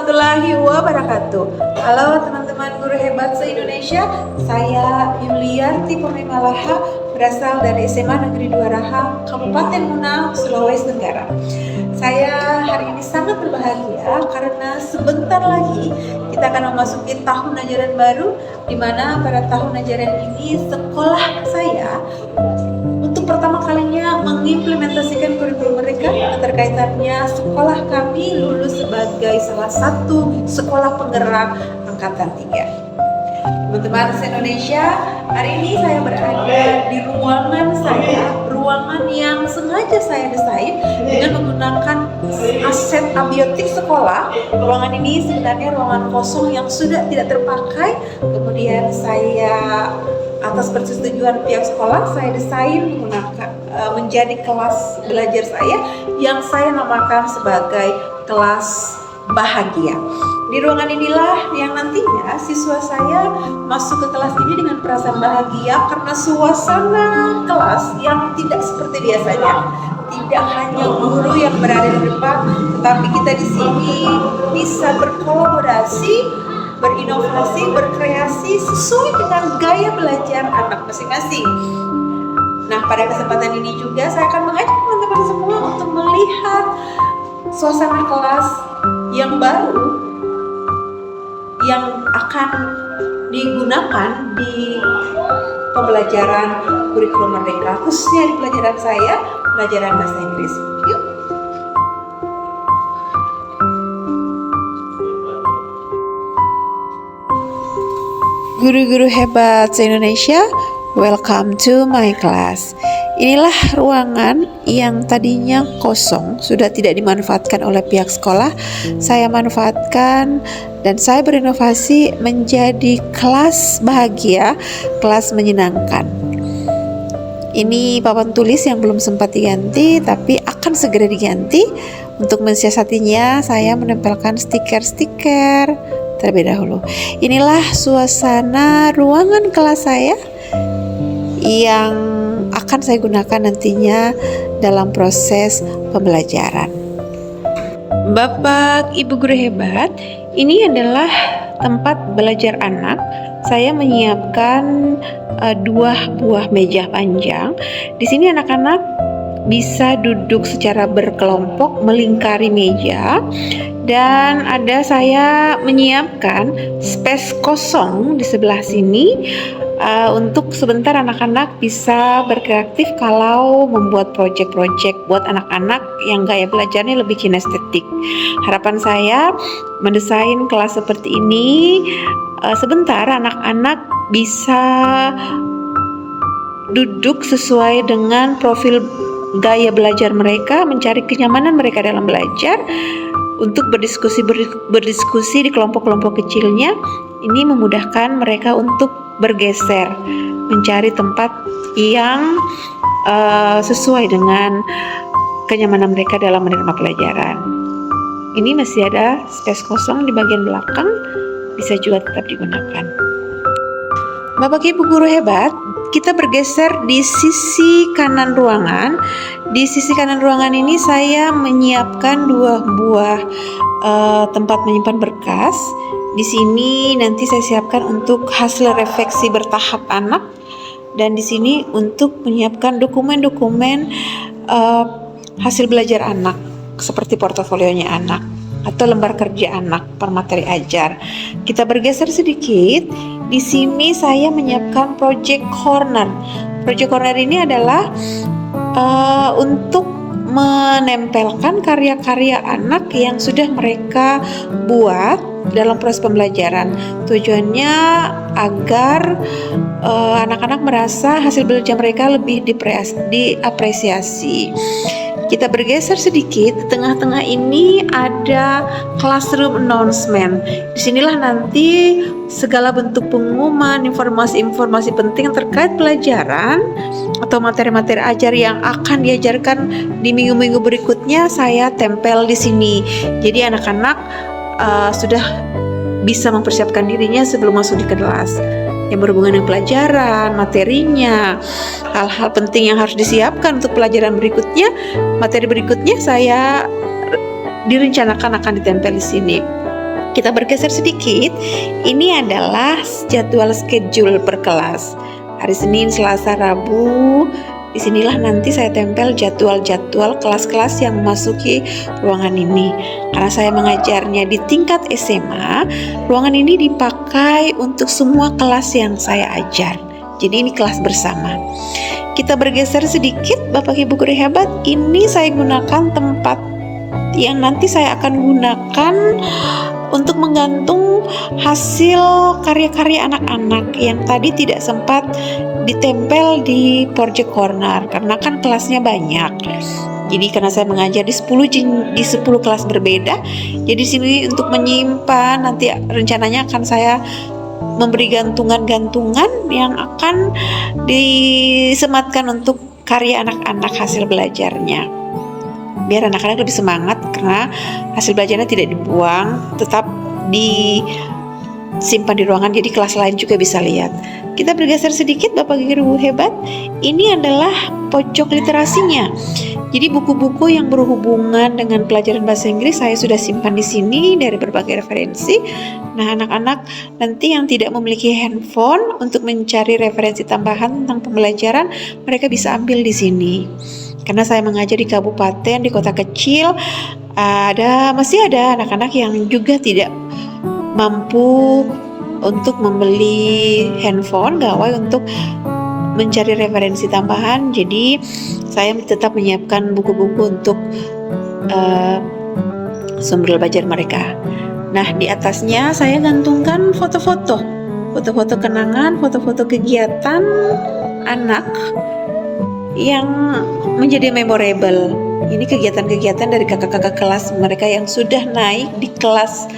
warahmatullahi wabarakatuh. Halo teman-teman guru hebat se-Indonesia. Saya Yuliarti Pemimalaha, berasal dari SMA Negeri 2 Raha, Kabupaten Muna, Sulawesi Tenggara. Saya hari ini sangat berbahagia karena sebentar lagi kita akan memasuki tahun ajaran baru, di mana pada tahun ajaran ini sekolah saya untuk pertama kalinya mengimplementasikan kurikulum mereka. Keterkaitannya sekolah kami lulus sebagai salah satu sekolah penggerak angkatan 3. Teman-teman se-Indonesia, hari ini saya berada di ruangan yang sengaja saya desain dengan menggunakan aset abiotik sekolah. Ruangan ini sebenarnya ruangan kosong yang sudah tidak terpakai. Kemudian saya atas persetujuan pihak sekolah, saya desain menggunakan menjadi kelas belajar saya yang saya namakan sebagai kelas bahagia. Di ruangan inilah yang nantinya siswa saya masuk ke kelas ini dengan perasaan bahagia karena suasana kelas yang tidak seperti biasanya. Tidak hanya guru yang berada di depan, tetapi kita di sini bisa berkolaborasi, berinovasi, berkreasi sesuai dengan gaya belajar anak masing-masing. Nah, pada kesempatan ini juga saya akan mengajak teman-teman semua untuk melihat suasana kelas yang baru yang akan digunakan di pembelajaran kurikulum mereka, khususnya di pelajaran saya, pelajaran bahasa Inggris. Yuk. Guru-guru hebat se-Indonesia, welcome to my class. Inilah ruangan yang tadinya kosong, sudah tidak dimanfaatkan oleh pihak sekolah. Saya manfaatkan dan saya berinovasi menjadi kelas bahagia, kelas menyenangkan. Ini papan tulis yang belum sempat diganti, tapi akan segera diganti. Untuk mensiasatinya, saya menempelkan stiker-stiker terlebih dahulu. Inilah suasana ruangan kelas saya yang akan saya gunakan nantinya dalam proses pembelajaran. Bapak Ibu guru hebat, ini adalah tempat belajar anak. Saya menyiapkan 2 buah meja panjang. Di sini anak-anak bisa duduk secara berkelompok melingkari meja, dan saya menyiapkan space kosong di sebelah sini untuk sebentar anak-anak bisa berkreatif kalau membuat proyek-proyek buat anak-anak yang gaya belajarnya lebih kinestetik. Harapan saya mendesain kelas seperti ini, sebentar anak-anak bisa duduk sesuai dengan profil gaya belajar mereka, mencari kenyamanan mereka dalam belajar, untuk berdiskusi di kelompok-kelompok kecilnya. Ini memudahkan mereka untuk bergeser, mencari tempat yang sesuai dengan kenyamanan mereka dalam menerima pelajaran. Ini masih ada space kosong di bagian belakang, bisa juga tetap digunakan. Bapak Ibu guru hebat, kita bergeser di sisi kanan ruangan. Di sisi kanan ruangan ini saya menyiapkan 2 buah tempat menyimpan berkas. Di sini nanti saya siapkan untuk hasil refleksi bertahap anak, dan di sini untuk menyiapkan dokumen-dokumen hasil belajar anak seperti portofolionya anak atau lembar kerja anak per materi ajar. Kita bergeser sedikit. Di sini saya menyiapkan project corner. Project corner ini adalah untuk menempelkan karya-karya anak yang sudah mereka buat dalam proses pembelajaran. Tujuannya agar anak-anak merasa hasil belajar mereka lebih diapresiasi. Kita bergeser sedikit, di tengah-tengah ini ada classroom announcement. Disinilah nanti segala bentuk pengumuman, informasi-informasi penting terkait pelajaran atau materi-materi ajar yang akan diajarkan di minggu-minggu berikutnya saya tempel di sini. Jadi anak-anak sudah bisa mempersiapkan dirinya sebelum masuk di kelas, yang berhubungan dengan pelajaran, materinya, hal-hal penting yang harus disiapkan untuk pelajaran berikutnya. Materi berikutnya saya direncanakan akan ditempel di sini. Kita bergeser sedikit. Ini adalah jadwal schedule per kelas. Hari Senin, Selasa, Rabu. Disinilah nanti saya tempel jadwal-jadwal kelas-kelas yang memasuki ruangan ini. Karena saya mengajarnya di tingkat SMA, ruangan ini dipakai untuk semua kelas yang saya ajar. Jadi ini kelas bersama. Kita bergeser sedikit, Bapak Ibu guru hebat. Ini saya gunakan tempat yang nanti saya akan gunakan untuk menggantung hasil karya-karya anak-anak yang tadi tidak sempat ditempel di project corner karena kan kelasnya banyak. Jadi karena saya mengajar di 10 kelas berbeda, jadi sini untuk menyimpan nanti rencananya akan saya memberi gantungan-gantungan yang akan disematkan untuk karya anak-anak hasil belajarnya. Biar anak-anak lebih semangat karena hasil belajarnya tidak dibuang, tetap disimpan di ruangan jadi kelas lain juga bisa lihat. Kita bergeser sedikit Bapak Guru hebat. Ini adalah pojok literasinya. Jadi buku-buku yang berhubungan dengan pelajaran bahasa Inggris saya sudah simpan di sini dari berbagai referensi. Nah, anak-anak nanti yang tidak memiliki handphone untuk mencari referensi tambahan tentang pembelajaran, mereka bisa ambil di sini. Karena saya mengajar di kabupaten, di kota kecil, masih ada anak-anak yang juga tidak mampu untuk membeli handphone, gawai untuk mencari referensi tambahan. Jadi saya tetap menyiapkan buku-buku untuk sumber belajar mereka. Nah, di atasnya saya gantungkan foto-foto kenangan, foto-foto kegiatan anak yang menjadi memorable. Ini kegiatan-kegiatan dari kakak-kakak kelas mereka yang sudah naik di kelas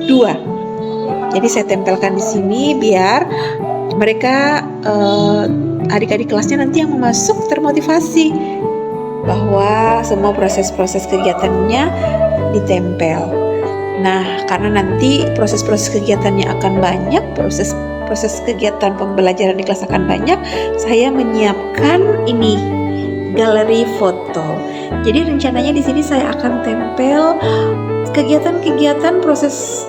2. Jadi saya tempelkan di sini biar mereka adik-adik kelasnya nanti yang masuk termotivasi bahwa semua proses-proses kegiatannya ditempel. Nah, karena nanti proses-proses kegiatannya akan banyak, proses kegiatan pembelajaran di kelas akan banyak, saya menyiapkan ini galeri foto. Jadi rencananya di sini saya akan tempel kegiatan-kegiatan proses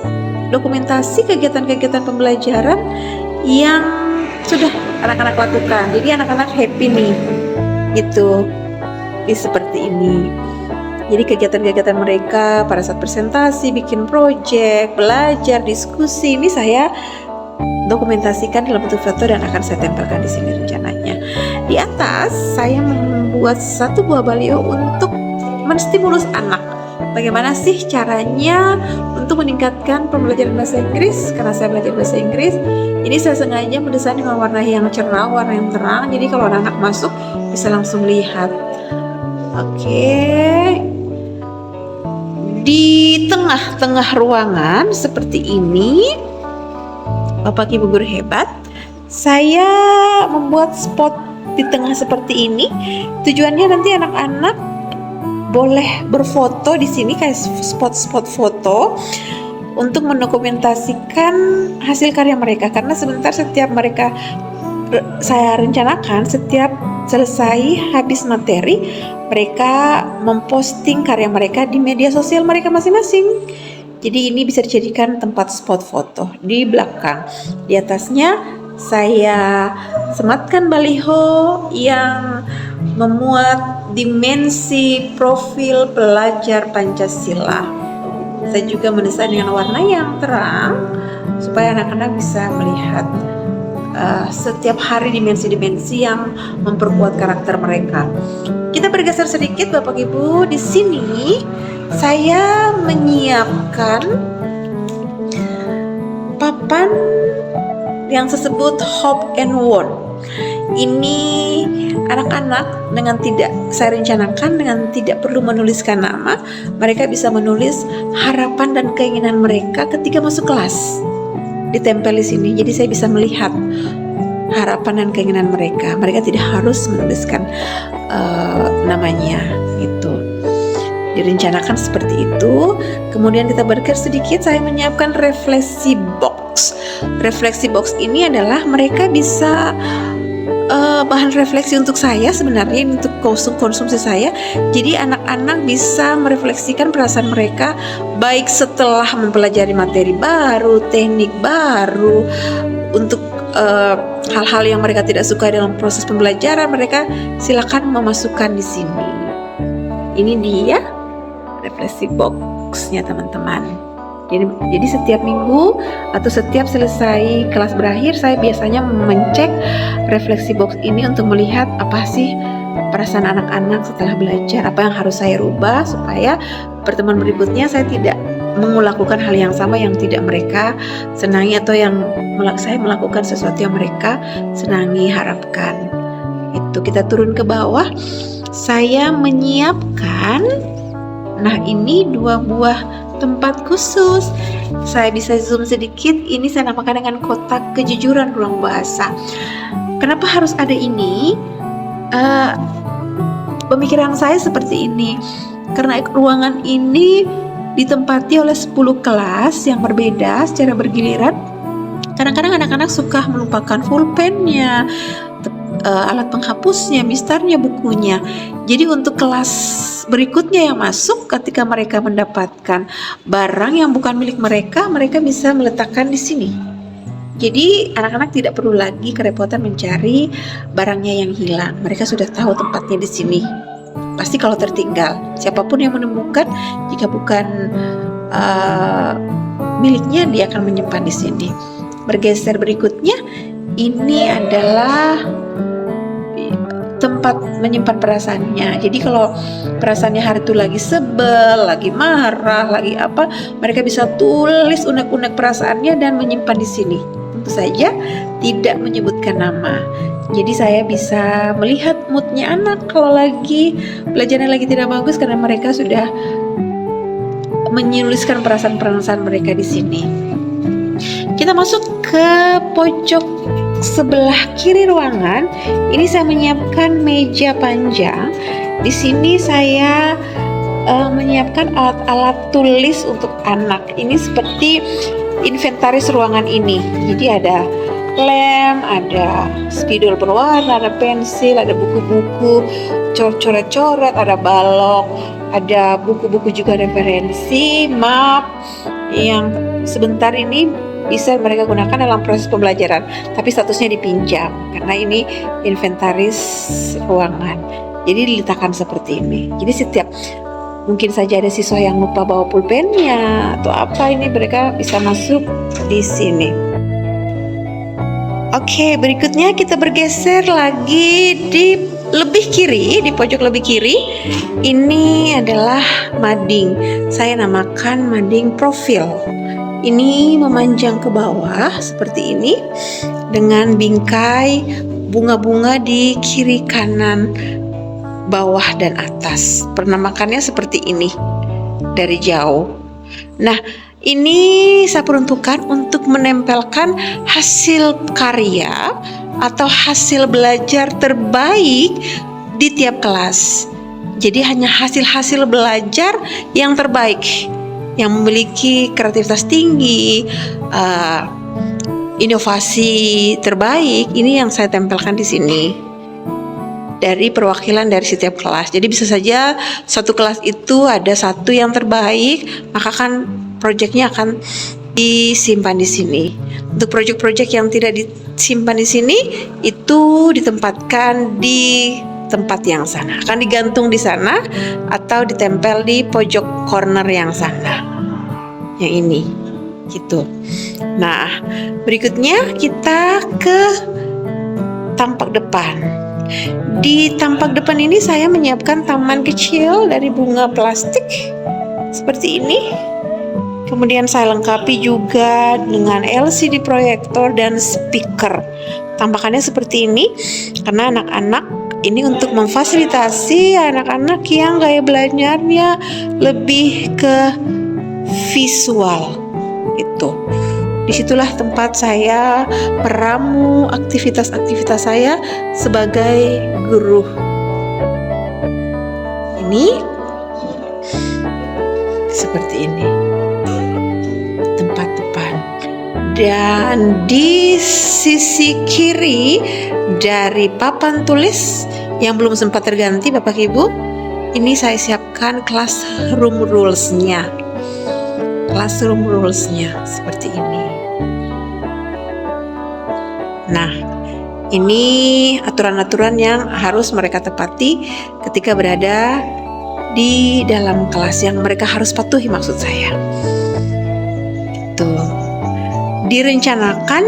dokumentasi kegiatan-kegiatan pembelajaran yang sudah anak-anak lakukan. Jadi anak-anak happy nih, gitu, seperti ini. Jadi kegiatan-kegiatan mereka pada saat presentasi, bikin project, belajar, diskusi, ini saya dokumentasikan dalam bentuk foto dan akan saya tempelkan di sini rencananya. Di atas saya membuat satu buah baliho untuk menstimulus anak. Bagaimana sih caranya untuk meningkatkan pembelajaran bahasa Inggris? Karena saya belajar bahasa Inggris, ini saya sengaja mendesain dengan warna yang cerah, warna yang terang. Jadi kalau anak-anak masuk bisa langsung lihat. Oke. Di tengah-tengah ruangan seperti ini, Bapak Ibu guru hebat, saya membuat spot di tengah seperti ini. Tujuannya nanti anak-anak boleh berfoto di sini kayak spot-spot foto untuk mendokumentasikan hasil karya mereka. Karena sebentar setiap mereka saya rencanakan setiap selesai habis materi mereka memposting karya mereka di media sosial mereka masing-masing. Jadi ini bisa dijadikan tempat spot foto. Di belakang, di atasnya saya sematkan baliho yang memuat dimensi profil pelajar Pancasila. Saya juga mendesain dengan warna yang terang supaya anak-anak bisa melihat setiap hari dimensi-dimensi yang memperkuat karakter mereka. Kita bergeser sedikit Bapak Ibu. Di sini saya menyiapkan papan yang disebut Hope and Word. Ini anak-anak dengan tidak saya rencanakan dengan tidak perlu menuliskan nama, mereka bisa menulis harapan dan keinginan mereka ketika masuk kelas. Ditempel di sini, jadi saya bisa melihat harapan dan keinginan mereka. Mereka tidak harus menuliskan namanya, gitu. Direncanakan seperti itu. Kemudian kita bergeser sedikit, saya menyiapkan refleksi box. Refleksi box ini adalah mereka bisa bahan refleksi untuk saya sebenarnya, untuk konsumsi saya. Jadi anak-anak bisa merefleksikan perasaan mereka baik setelah mempelajari materi baru, teknik baru, untuk hal-hal yang mereka tidak suka dalam proses pembelajaran, mereka silakan memasukkan di sini. Ini dia refleksi boxnya teman-teman. Jadi setiap minggu atau setiap selesai kelas berakhir, saya biasanya mencek refleksi box ini untuk melihat apa sih perasaan anak-anak setelah belajar, apa yang harus saya rubah supaya pertemuan berikutnya saya tidak melakukan hal yang sama yang tidak mereka senangi, atau yang saya melakukan sesuatu yang mereka senangi, harapkan. Itu kita turun ke bawah. Saya menyiapkan, nah ini 2 buah tempat khusus. Saya bisa zoom sedikit. Ini saya namakan dengan kotak kejujuran ruang bahasa. Kenapa harus ada ini? Pemikiran saya seperti ini, karena ruangan ini ditempati oleh 10 kelas yang berbeda secara bergiliran. Kadang-kadang anak-anak suka melupakan pulpennya, alat penghapusnya, mistarnya, bukunya. Jadi untuk kelas berikutnya yang masuk, ketika mereka mendapatkan barang yang bukan milik mereka, mereka bisa meletakkan di sini. Jadi anak-anak tidak perlu lagi kerepotan mencari barangnya yang hilang. Mereka sudah tahu tempatnya di sini. Pasti kalau tertinggal, siapapun yang menemukan, jika bukan miliknya, dia akan menyimpan di sini. Bergeser berikutnya, ini adalah tempat menyimpan perasaannya. Jadi kalau perasaannya hari itu lagi sebel, lagi marah, lagi apa, mereka bisa tulis unek-unek perasaannya dan menyimpan di sini. Tentu saja tidak menyebutkan nama. Jadi saya bisa melihat moodnya anak kalau lagi belajarnya lagi tidak bagus, karena mereka sudah menuliskan perasaan-perasaan mereka di sini. Kita masuk ke pojok sebelah kiri ruangan. Ini saya menyiapkan meja panjang. Di sini saya menyiapkan alat-alat tulis untuk anak. Ini seperti inventaris ruangan ini. Jadi ada lem, ada spidol berwarna, ada pensil, ada buku-buku coret-coret, ada balok, ada buku-buku juga referensi, map yang sebentar ini bisa mereka gunakan dalam proses pembelajaran, tapi statusnya dipinjam karena ini inventaris ruangan. Jadi diletakkan seperti ini. Jadi setiap mungkin saja ada siswa yang lupa bawa pulpennya atau apa, ini mereka bisa masuk di sini. Oke, berikutnya kita bergeser lagi di lebih kiri, di pojok lebih kiri. Ini adalah mading. Saya namakan mading profil. Ini memanjang ke bawah seperti ini dengan bingkai bunga-bunga di kiri, kanan, bawah, dan atas. Penamakannya seperti ini dari jauh. Nah, ini saya peruntukkan untuk menempelkan hasil karya atau hasil belajar terbaik di tiap kelas. Jadi hanya hasil-hasil belajar yang terbaik, yang memiliki kreativitas tinggi, inovasi terbaik, ini yang saya tempelkan di sini dari perwakilan dari setiap kelas. Jadi bisa saja satu kelas itu ada satu yang terbaik, maka kan proyeknya akan disimpan di sini. Untuk proyek-proyek yang tidak disimpan di sini, itu ditempatkan di tempat yang sana, akan digantung di sana atau ditempel di pojok corner yang sana, yang ini gitu. Nah, berikutnya kita ke tampak depan. Di tampak depan ini saya menyiapkan taman kecil dari bunga plastik seperti ini. Kemudian saya lengkapi juga dengan LCD proyektor dan speaker. Tampakannya seperti ini karena anak-anak ini untuk memfasilitasi anak-anak yang gaya belajarnya lebih ke visual. Itu. Disitulah tempat saya meramu aktivitas-aktivitas saya sebagai guru. Ini seperti ini tempat depan. Dan di sisi kiri dari papan tulis yang belum sempat terganti Bapak Ibu, ini saya siapkan classroom rules-nya. Classroom rules-nya seperti ini. Nah, ini aturan-aturan yang harus mereka tepati ketika berada di dalam kelas, yang mereka harus patuhi maksud saya. Tuh. Direncanakan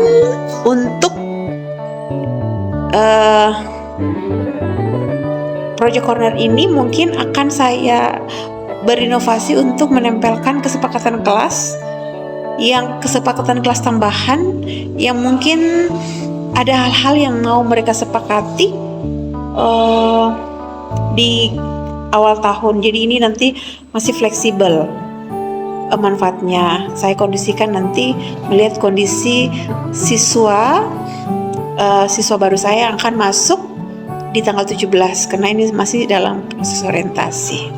untuk Project Corner ini mungkin akan saya berinovasi untuk menempelkan kesepakatan kelas tambahan yang mungkin ada hal-hal yang mau mereka sepakati di awal tahun. Jadi ini nanti masih fleksibel manfaatnya. Saya kondisikan nanti melihat kondisi siswa baru saya yang akan masuk di tanggal 17, karena ini masih dalam proses orientasi.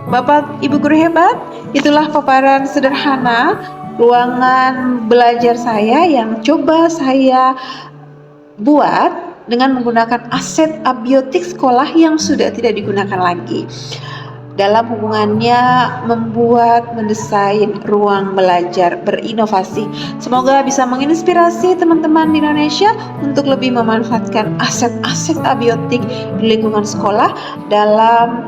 Bapak Ibu guru hebat, itulah paparan sederhana ruangan belajar saya yang coba saya buat dengan menggunakan aset abiotik sekolah yang sudah tidak digunakan lagi dalam hubungannya mendesain ruang belajar berinovasi. Semoga bisa menginspirasi teman-teman di Indonesia untuk lebih memanfaatkan aset-aset abiotik di lingkungan sekolah dalam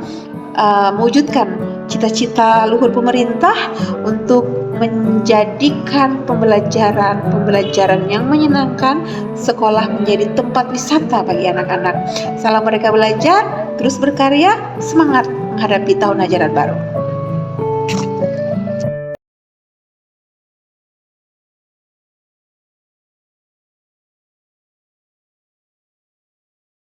mewujudkan cita-cita luhur pemerintah untuk menjadikan pembelajaran yang menyenangkan, sekolah menjadi tempat wisata bagi anak-anak. Salam Merdeka Belajar, terus berkarya, semangat menghadapi tahun ajaran baru.